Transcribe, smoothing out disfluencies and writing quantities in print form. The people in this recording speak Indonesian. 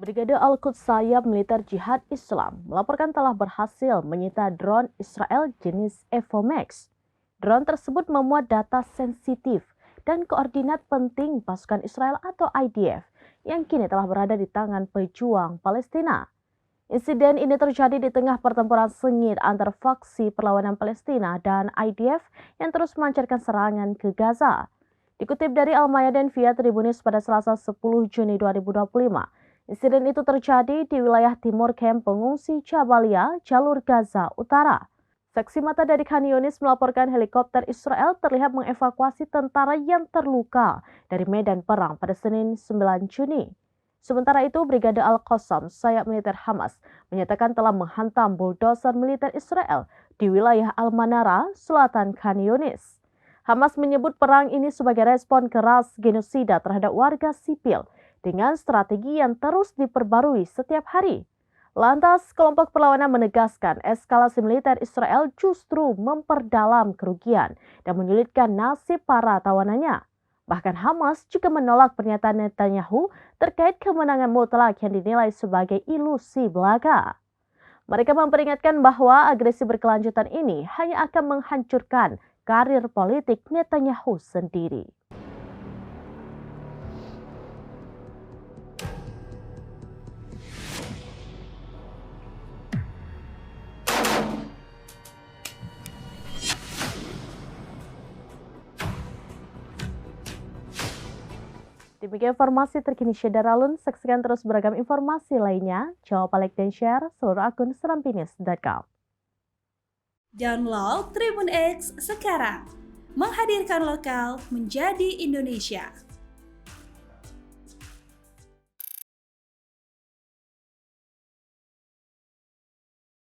Brigade Al-Quds Sayap Militer Jihad Islam melaporkan telah berhasil menyita drone Israel jenis Evomax. Drone tersebut memuat data sensitif dan koordinat penting pasukan Israel atau IDF yang kini telah berada di tangan pejuang Palestina. Insiden ini terjadi di tengah pertempuran sengit antar faksi perlawanan Palestina dan IDF yang terus melancarkan serangan ke Gaza. Dikutip dari Al-Mayadin via Tribunis pada Selasa 10 Juni 2025, insiden itu terjadi di wilayah timur kamp pengungsi Jabalia, jalur Gaza Utara. Saksi mata dari Khan Yunis melaporkan helikopter Israel terlihat mengevakuasi tentara yang terluka dari medan perang pada Senin 9 Juni. Sementara itu, Brigade Al-Qassam, sayap militer Hamas, menyatakan telah menghantam bulldozer militer Israel di wilayah Al-Manara, selatan Khan Yunis. Hamas menyebut perang ini sebagai respon keras genosida terhadap warga sipil dengan strategi yang terus diperbarui setiap hari. Lantas, kelompok perlawanan menegaskan eskalasi militer Israel justru memperdalam kerugian dan menyulitkan nasib para tawanannya. Bahkan Hamas juga menolak pernyataan Netanyahu terkait kemenangan mutlak yang dinilai sebagai ilusi belaka. Mereka memperingatkan bahwa agresi berkelanjutan ini hanya akan menghancurkan karir politik Netanyahu sendiri. Demikian informasi terkini Syedaralun, saksikan terus beragam informasi lainnya. Jawab, like, dan share seluruh akun serampinis.com. Download Tribun X sekarang, menghadirkan lokal menjadi Indonesia.